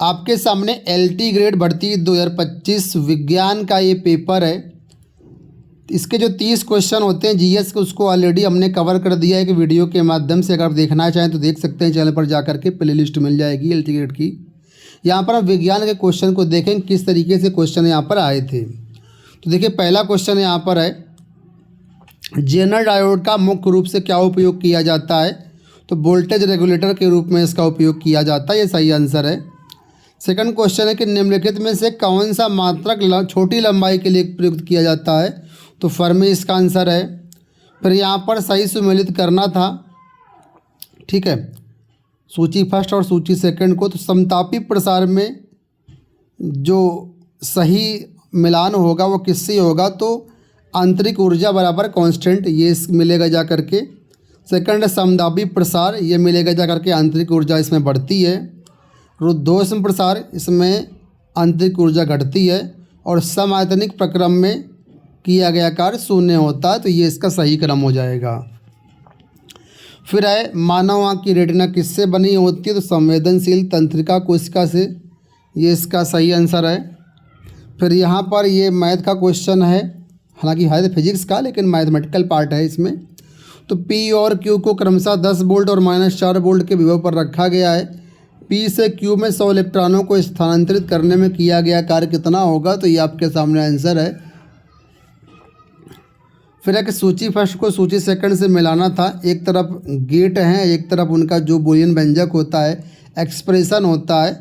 आपके सामने LT grade भर्ती 2025 विज्ञान का ये पेपर है। इसके जो 30 क्वेश्चन होते हैं जीएस के, उसको ऑलरेडी हमने कवर कर दिया है कि वीडियो के माध्यम से। अगर आप देखना चाहें तो देख सकते हैं, चैनल पर जाकर के प्ले लिस्ट मिल जाएगी एलटी ग्रेड की। यहाँ पर हम विज्ञान के क्वेश्चन को देखें किस तरीके से क्वेश्चन यहाँ पर आए थे। तो देखिए पहला क्वेश्चन यहाँ पर है, जेनर डायोड का मुख्य रूप से क्या उपयोग किया जाता है? तो वोल्टेज रेगुलेटर के रूप में इसका उपयोग किया जाता है, ये सही आंसर है। सेकंड क्वेश्चन है कि निम्नलिखित में से कौन सा मात्रक छोटी लंबाई के लिए प्रयुक्त किया जाता है? तो फर्मी इसका आंसर है। फिर यहाँ पर सही सुमेलित करना था, ठीक है, सूची फर्स्ट और सूची सेकंड को। तो समतापी प्रसार में जो सही मिलान होगा वो किससे होगा? तो आंतरिक ऊर्जा बराबर कांस्टेंट, ये मिलेगा जा करके। सेकंड है समदाबी प्रसार, ये मिलेगा जा करके आंतरिक ऊर्जा इसमें बढ़ती है। रुद्धोष्म प्रसार, इसमें आंतरिक ऊर्जा घटती है। और समायतनिक प्रक्रम में किया गया कार्य शून्य होता है, तो ये इसका सही क्रम हो जाएगा। फिर है मानव आँख की रेटिना किससे बनी होती है? तो संवेदनशील तंत्रिका कोशिका से, ये इसका सही आंसर है। फिर यहाँ पर ये मैथ का क्वेश्चन है, हालांकि है तो फिजिक्स का लेकिन मैथमेटिकल पार्ट है इसमें। तो P और Q को क्रमशः 10 वोल्ट और -4 वोल्ट के विभव पर रखा गया है। P से Q में 100 इलेक्ट्रॉनों को स्थानांतरित करने में किया गया कार्य कितना होगा? तो ये आपके सामने आंसर है। फिर है कि सूची फर्स्ट को सूची सेकंड से मिलाना था। एक तरफ गेट हैं, एक तरफ उनका जो बूलियन व्यंजक होता है, एक्सप्रेशन होता है,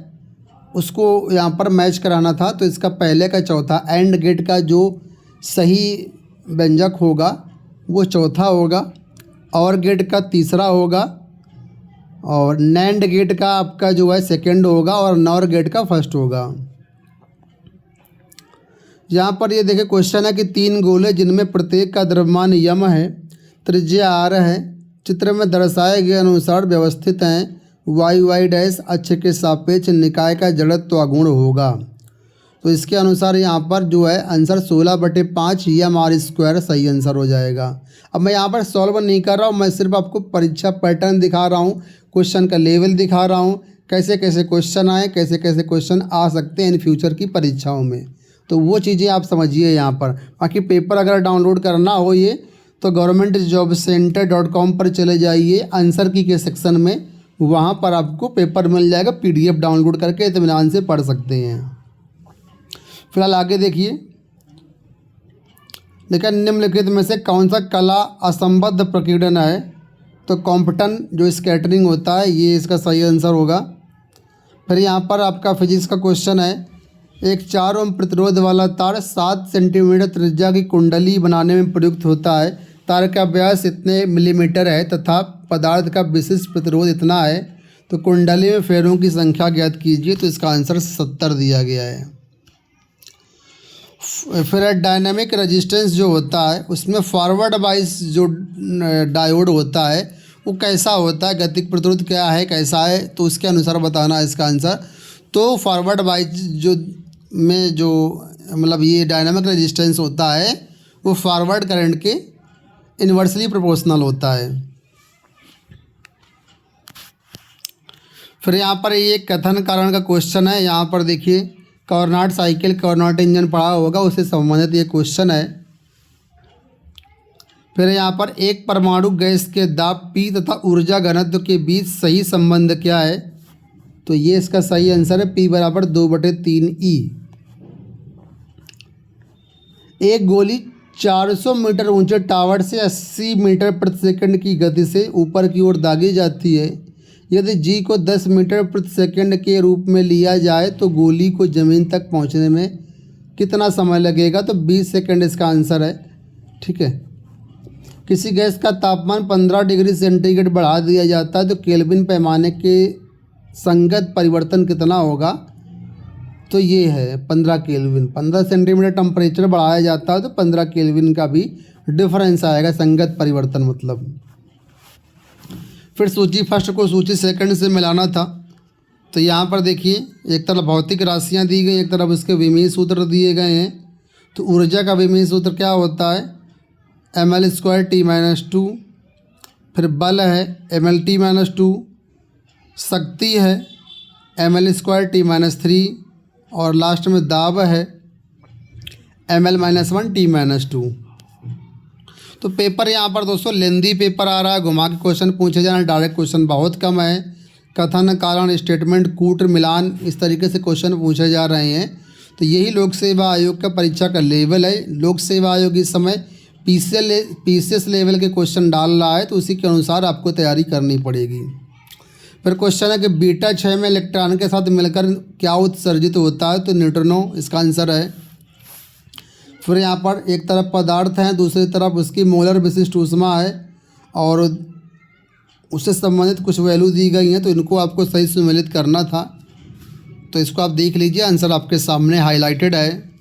उसको यहाँ पर मैच कराना था। तो इसका पहले का चौथा, एंड गेट का जो सही व्यंजक होगा वो चौथा होगा, और गेट का तीसरा होगा, और नैंड गेट का आपका जो है सेकंड होगा, और नॉर गेट का फर्स्ट होगा। यहाँ पर ये देखिए क्वेश्चन है कि 3 गोले जिनमें प्रत्येक का द्रव्यमान यम है, त्रिज्या r है, चित्र में दर्शाए गए अनुसार व्यवस्थित हैं, y डैश अक्ष के सापेक्ष निकाय का जड़त्व अगुण होगा। तो इसके अनुसार यहाँ पर जो है आंसर 16/5 m r² सही आंसर हो जाएगा। अब मैं यहाँ पर सॉल्व नहीं कर रहा हूँ, मैं सिर्फ आपको परीक्षा पैटर्न दिखा रहा हूँ, क्वेश्चन का लेवल दिखा रहा हूँ, कैसे कैसे क्वेश्चन आए, कैसे कैसे क्वेश्चन आ सकते हैं इन फ्यूचर की परीक्षाओं में। तो वो चीज़ें आप समझिए यहाँ पर। बाकी पेपर अगर डाउनलोड करना हो ये, तो governmentjobcenter.com पर चले जाइए, आंसर की के सेक्शन में, वहाँ पर आपको पेपर मिल जाएगा, PDF डाउनलोड करके इत्मीनान से पढ़ सकते हैं। फिलहाल आगे देखिए, लेकिन निम्नलिखित में से कौन सा कला असंबद्ध प्रकीर्णन है? तो कॉम्पटन जो स्कैटरिंग होता है, ये इसका सही आंसर होगा। फिर यहाँ पर आपका फिजिक्स का क्वेश्चन है, एक 4 ओम प्रतिरोध वाला तार 7 सेंटीमीटर त्रिज्या की कुंडली बनाने में प्रयुक्त होता है। तार का व्यास इतने मिलीमीटर है तथा पदार्थ का विशिष्ट प्रतिरोध इतना है, तो कुंडली में फेरों की संख्या ज्ञात कीजिए। तो इसका आंसर 70 दिया गया है। फिर डायनामिक रेजिस्टेंस जो होता है, उसमें फॉरवर्ड बाइस जो डायोड होता है वो कैसा होता है, गतिक प्रतिरोध क्या है, कैसा है, तो उसके अनुसार बताना है इसका आंसर। तो फॉरवर्ड बाइस जो में जो मतलब ये डायनामिक रेजिस्टेंस होता है वो फॉरवर्ड करंट के इन्वर्सली प्रोपोर्शनल होता है। फिर यहाँ पर ये कथन कारण का क्वेश्चन है। यहाँ पर देखिए कार्नोट साइकिल, कार्नोट इंजन पढ़ा होगा, उससे संबंधित ये क्वेश्चन है। फिर यहाँ पर एक परमाणु गैस के दाब P तथा ऊर्जा घनत्व के बीच सही संबंध क्या है? तो ये इसका सही आंसर है, P बराबर 2/3E। एक गोली 400 मीटर ऊंचे टावर से 80 मीटर प्रति सेकंड की गति से ऊपर की ओर दागी जाती है। यदि G को 10 मीटर प्रति सेकंड के रूप में लिया जाए तो गोली को ज़मीन तक पहुंचने में कितना समय लगेगा? तो 20 सेकंड इसका आंसर है, ठीक है। किसी गैस का तापमान 15 डिग्री सेंटीग्रेड बढ़ा दिया जाता है तो केल्विन पैमाने के संगत परिवर्तन कितना होगा? तो ये है 15 केल्विन। 15 सेंटीमीटर टेम्परेचर बढ़ाया जाता है तो 15 केल्विन का भी डिफरेंस आएगा, संगत परिवर्तन मतलब। फिर सूची फर्स्ट को सूची सेकंड से मिलाना था। तो यहाँ पर देखिए एक तरफ भौतिक राशियाँ दी गई, एक तरफ इसके विमीय सूत्र दिए गए हैं। तो ऊर्जा का विमीय सूत्र क्या होता है? ml² T-2। फिर बल है ml T-2। शक्ति है ml²t-3 और लास्ट में दाब है ml-1t-2। तो पेपर यहाँ पर दोस्तों लेंदी पेपर आ रहा है, घुमा के क्वेश्चन पूछे जाना, डायरेक्ट क्वेश्चन बहुत कम है। कथन, कारण, स्टेटमेंट, कूट, मिलान, इस तरीके से क्वेश्चन पूछे जा रहे हैं। तो यही लोक सेवा आयोग का परीक्षा का लेवल है। लोक सेवा आयोग इस समय पीसीएस लेवल के क्वेश्चन डाल रहा है, तो उसी के अनुसार आपको तैयारी करनी पड़ेगी। फिर क्वेश्चन है कि बीटा 6 में इलेक्ट्रॉन के साथ मिलकर क्या उत्सर्जित होता है, तो न्यूट्रिनो इसका आंसर है। फिर यहाँ पर एक तरफ पदार्थ है, दूसरी तरफ उसकी मोलर विशिष्ट ऊष्मा है और उससे संबंधित कुछ वैल्यू दी गई हैं, तो इनको आपको सही सम्मिलित करना था। तो इसको आप देख लीजिए, आंसर आपके सामने हाईलाइटेड है।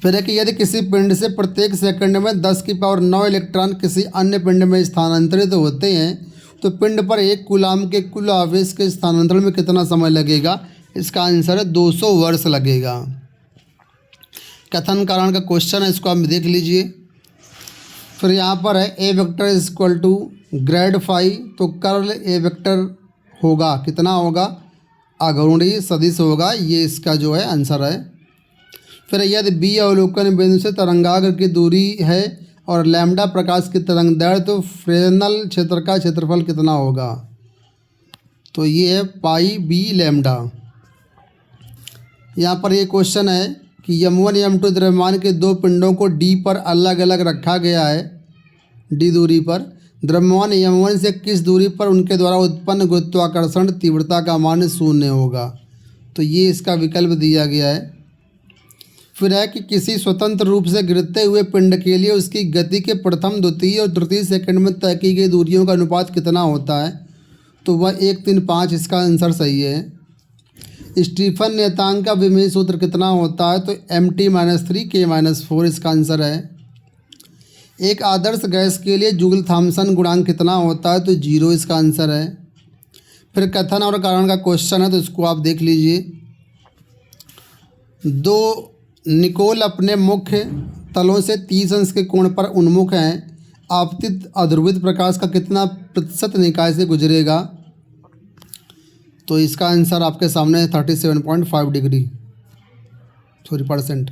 फिर है कि यदि किसी पिंड से प्रत्येक सेकंड में 10⁹9 इलेक्ट्रॉन किसी अन्य पिंड में स्थानांतरित होते हैं, तो पिंड पर 1 कूलाम के कुल आवेश के स्थानांतरण में कितना समय लगेगा? इसका आंसर है 200 वर्ष लगेगा। कथन कारण का क्वेश्चन है, इसको आप देख लीजिए। फिर यहाँ पर है A vector is equal to grad phi, तो कर्ल ए वेक्टर होगा कितना होगा? आघूर्णीय सदिश होगा, ये इसका जो है आंसर है। फिर यदि बी अवलोकन बिंदु से तरंगाग्र की दूरी है और लैम्डा प्रकाश की तरंग दैर्घ्य, तो फ्रेस्नेल क्षेत्र का क्षेत्रफल कितना होगा? तो ये है पाई बी लैम्डा। यहाँ पर ये क्वेश्चन है कि m1 m2 द्रव्यमान के 2 पिंडों को d पर अलग अलग रखा गया है, d दूरी पर। द्रव्यमान m1 से किस दूरी पर उनके द्वारा उत्पन्न गुरुत्वाकर्षण तीव्रता का मान 0 होगा? तो ये इसका विकल्प दिया गया है। फिर है कि किसी स्वतंत्र रूप से गिरते हुए पिंड के लिए उसकी गति के प्रथम, द्वितीय और तृतीय सेकंड में तय की गई दूरियों का अनुपात कितना होता है? तो वह 1:3:5, इसका आंसर सही है। स्टीफन नियतांक का विमेय सूत्र कितना होता है? तो mt-3 k-4, इसका आंसर है। एक आदर्श गैस के लिए जूल थॉम्सन गुणांक कितना होता है? तो 0, इसका आंसर है। फिर कथन और कारण का क्वेश्चन है, तो इसको आप देख लीजिए। 2 निकोल अपने मुख्य तलों से 30 अंश के कोण पर उन्मुख हैं। आपतित अध्रुवित प्रकाश का कितना प्रतिशत निकाय से गुजरेगा? तो इसका आंसर आपके सामने 37.5 डिग्री %।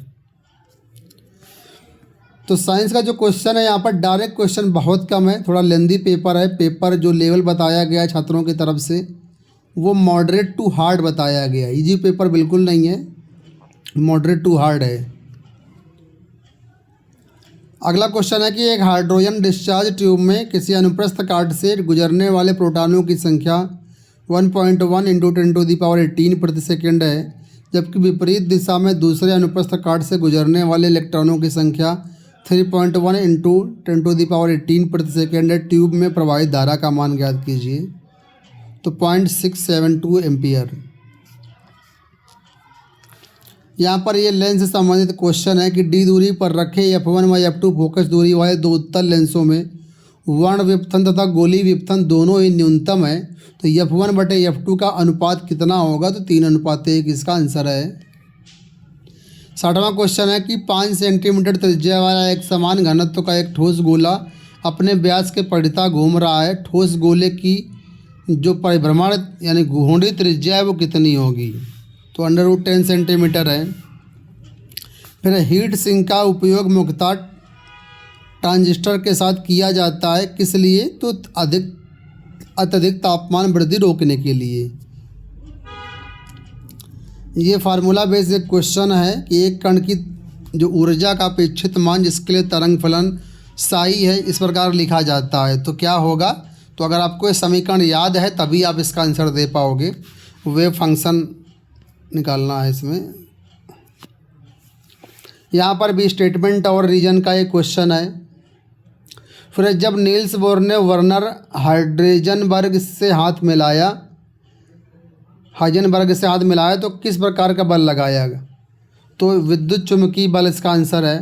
तो साइंस का जो क्वेश्चन है यहाँ पर डायरेक्ट क्वेश्चन बहुत कम है, थोड़ा लेंदी पेपर है। पेपर जो लेवल बताया गया है छात्रों की तरफ से वो मॉडरेट टू हार्ड बताया गया है। इजी पेपर बिल्कुल नहीं है, मॉडरेट टू हार्ड है। अगला क्वेश्चन है कि एक हाइड्रोजन डिस्चार्ज ट्यूब में किसी अनुप्रस्थ काट से गुजरने वाले प्रोटॉनों की संख्या 1.1 × 10⁻18 प्रति सेकंड है, जबकि विपरीत दिशा में दूसरे अनुप्रस्थ काट से गुजरने वाले इलेक्ट्रॉनों की संख्या 3.1 × 10⁻18 प्रति सेकंड है। ट्यूब में प्रवाहित धारा का मान ज्ञात कीजिए। तो 0.672 एम्पियर। यहाँ पर ये लेंस से संबंधित क्वेश्चन है कि डी दूरी पर रखे f1 व f2 फोकस दूरी वाले 2 उत्तल लेंसों में वर्ण विपथन तथा गोली विपथन दोनों ही न्यूनतम है, तो f1/f2 का अनुपात कितना होगा? तो 3:1, इसका आंसर है। 60वां क्वेश्चन है कि 5 सेंटीमीटर त्रिज्या वाला एक समान घनत्व का एक ठोस गोला अपने व्यास के परिता घूम रहा है। ठोस गोले की जो परिभ्रमण यानी घूर्णी त्रिज्या है वो कितनी होगी? तो √10 सेंटीमीटर है। फिर हीट सिंक का उपयोग मुख्यतः ट्रांजिस्टर के साथ किया जाता है, किस लिए? तो अत्यधिक तापमान वृद्धि रोकने के लिए। ये फार्मूला बेस्ड एक क्वेश्चन है कि एक कण की जो ऊर्जा का अपेक्षित मान जिसके लिए तरंग फलन साई है इस प्रकार लिखा जाता है, तो क्या होगा? तो अगर आपको ये समीकरण याद है तभी आप इसका आंसर दे पाओगे। वेव फंक्शन निकालना है इसमें। यहाँ पर भी स्टेटमेंट और रीजन का एक क्वेश्चन है। फिर जब नील्स बोर ने वर्नर हाइजेनबर्ग से हाथ मिलाया तो किस प्रकार का बल लगाया गया? तो विद्युत चुम्बकीय बल, इसका आंसर है।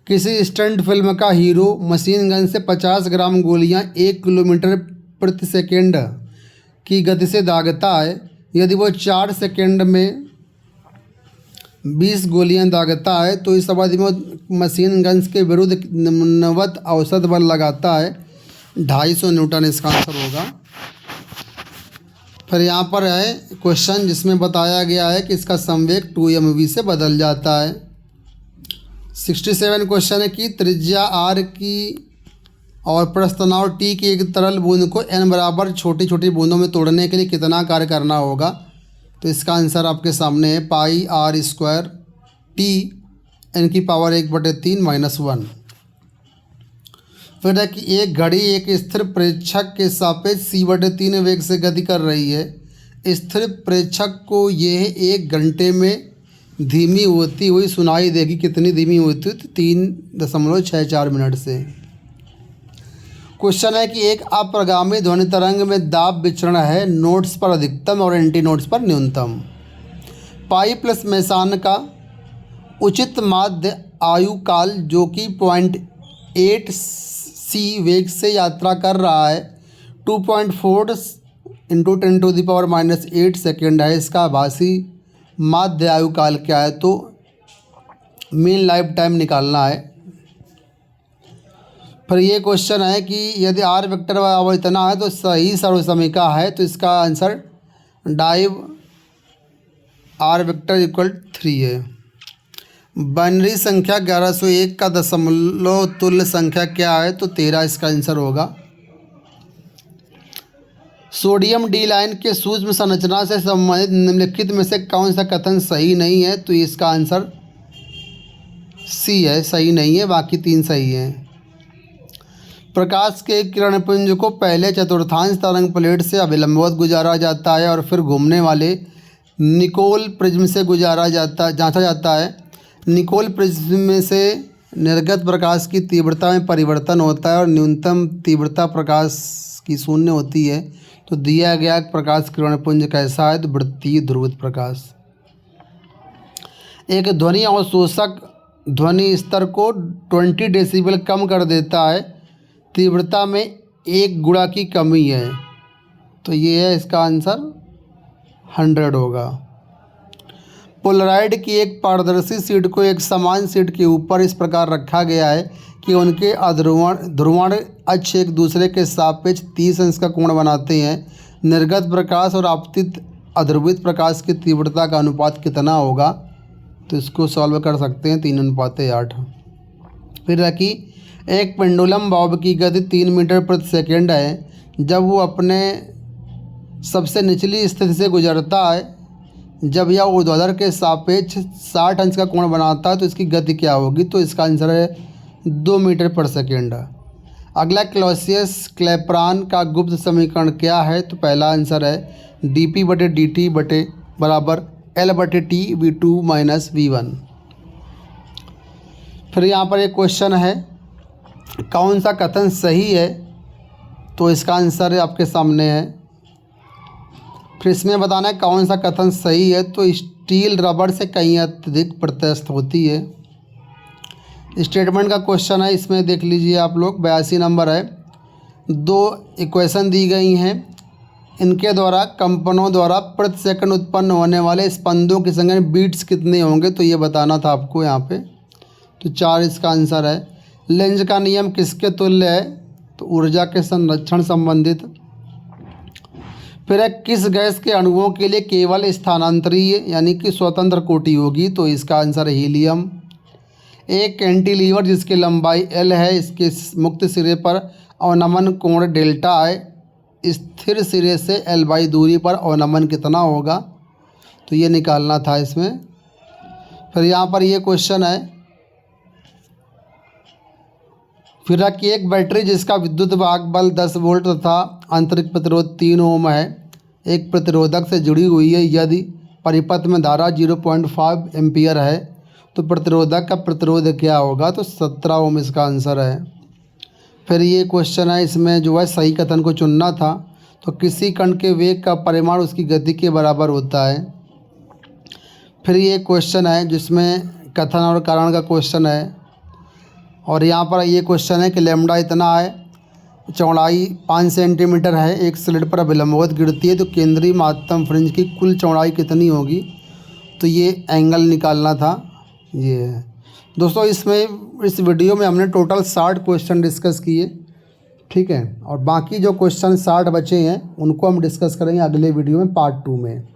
किसी स्टंट फिल्म का हीरो मशीन गन से 50 ग्राम गोलियां 1 किलोमीटर प्रति सेकेंड की गति से दागता है। यदि वो 4 सेकेंड में 20 गोलियां दागता है तो इस अवधि में मशीन गन्स के विरुद्ध निम्नवत औसत बल लगाता है 250 न्यूटन, इसका आंसर होगा। फिर यहाँ पर है क्वेश्चन जिसमें बताया गया है कि इसका संवेग 2mv से बदल जाता है। 67 क्वेश्चन है कि त्रिज्या r की और प्रस्तनाव t की एक तरल बूंद को n बराबर छोटी छोटी बूंदों में तोड़ने के लिए कितना कार्य करना होगा। तो इसका आंसर आपके सामने है पाई r स्क्वायर t n की पावर 1/3 - 1। फिर है कि एक घड़ी एक स्थिर प्रेक्षक के सापेक्ष c/3 वेग से गति कर रही है। स्थिर प्रेक्षक को यह 1 घंटे में धीमी होती हुई सुनाई देगी। कितनी धीमी होती है? तो 3.64 मिनट से। क्वेश्चन है कि एक अप्रगामी ध्वनि तरंग में दाब विचरण है, नोट्स पर अधिकतम और एंटी नोट्स पर न्यूनतम। पाई प्लस मेसान का उचित माध्य आयु काल जो कि 0.8 c वेग से यात्रा कर रहा है 2.4 × 10⁻⁸ सेकेंड है। इसका आभासी माध्य आयु काल क्या है? तो मीन लाइफ टाइम निकालना है। फिर ये क्वेश्चन है कि यदि r वेक्टर बराबर इतना है तो सही सर्वसमीका है। तो इसका आंसर डाइव r वेक्टर = 3 है। बाइनरी संख्या 1101 का दशमलव तुल्य संख्या क्या है? तो 13 इसका आंसर होगा। सोडियम डी लाइन के सूक्ष्म संरचना से संबंधित निम्नलिखित में से कौन सा कथन सही नहीं है? तो इसका आंसर सी है, सही नहीं है, बाकी 3 सही हैं। प्रकाश के किरणपुंज को पहले चतुर्थांश तरंग प्लेट से अभिलंबवत गुजारा जाता है और फिर घूमने वाले निकोल प्रिज्म से जांचा जाता है। निकोल प्रिज्म में से निर्गत प्रकाश की तीव्रता में परिवर्तन होता है और न्यूनतम तीव्रता प्रकाश की 0 होती है। तो दिया गया प्रकाश किरणपुंज कैसा है? तो वृत्तीय ध्रुवित प्रकाश। एक ध्वनि अवशोषक ध्वनि स्तर को 20 डेसिबल कम कर देता है, तीव्रता में 1 गुणा की कमी है। तो ये है इसका आंसर 100 होगा। पोलराइड की एक पारदर्शी शीट को एक समान शीट के ऊपर इस प्रकार रखा गया है कि उनके ध्रुवण अक्ष एक दूसरे के सापेक्ष 30 अंश का कोण बनाते हैं। निर्गत प्रकाश और आपतित अध्रुवित प्रकाश की तीव्रता का अनुपात कितना होगा? तो इसको सॉल्व कर सकते हैं 3:8। फिर है कि एक पेंडुलम बॉब की गति 3 मीटर प्रति सेकेंड है। जब वो अपने सबसे निचली स्थिति से गुजरता है, जब यह ऊर्ध्वाधर के सापेक्ष 60 अंश का कोण बनाता है तो इसकी गति क्या होगी? तो इसका आंसर है 2 मीटर पर सेकेंड। अगला क्लॉसियस क्लैपेरॉन का गुप्त समीकरण क्या है? तो पहला आंसर है dp/dt बराबर L/T v2 - v1। फिर यहाँ पर एक क्वेश्चन है, कौन सा कथन सही है? तो इसका आंसर आपके सामने है। फिर इसमें बताना है कौन सा कथन सही है। तो स्टील रबड़ से कहीं अत्यधिक प्रत्यास्थ होती है। स्टेटमेंट का क्वेश्चन है, इसमें देख लीजिए आप लोग। 82 नंबर है। 2 इक्वेशन दी गई हैं, इनके द्वारा कंपनों द्वारा प्रति सेकंड उत्पन्न होने वाले स्पंदों की संख्या बीट्स कितने होंगे? तो ये बताना था आपको यहाँ पे। तो 4 इसका आंसर है। लेंज का नियम किसके तुल्य है? तो ऊर्जा के संरक्षण संबंधित। फिर किस गैस के अणुओं के लिए केवल स्थानांतरीय यानी कि स्वतंत्र कोटि होगी? तो इसका आंसर है हीलियम। एक कैंटिलीवर जिसकी लंबाई L है, इसके मुक्त सिरे पर अवनमन कोण डेल्टा है। स्थिर सिरे से L दूरी पर अवनमन कितना होगा? तो ये निकालना था इसमें। फिर यहाँ पर ये क्वेश्चन है, फिर कि एक बैटरी जिसका विद्युत वाहक बल 10 वोल्ट तथा आंतरिक प्रतिरोध 3 ओम है, एक प्रतिरोधक से जुड़ी हुई है। यदि परिपथ में धारा 0.5 एम्पियर है तो प्रतिरोधक का प्रतिरोध क्या होगा? तो 17 ओम इसका आंसर है। फिर ये क्वेश्चन है, इसमें जो है सही कथन को चुनना था। तो किसी कण के वेग का परिमाण उसकी गति के बराबर होता है। फिर ये क्वेश्चन है जिसमें कथन और कारण का क्वेश्चन है, और यहाँ पर ये क्वेश्चन है कि लैम्डा इतना है, चौड़ाई 5 सेंटीमीटर है, एक स्लिट पर अभिलंबवत गिरती है, तो केंद्रीय महत्तम फ्रिंज की कुल चौड़ाई कितनी होगी? तो ये एंगल निकालना था। ये है दोस्तों, इस वीडियो में हमने टोटल 60 क्वेश्चन डिस्कस किए। ठीक है। और बाकी जो क्वेश्चन 60 बचे हैं उनको हम डिस्कस करेंगे अगले वीडियो में पार्ट 2 में।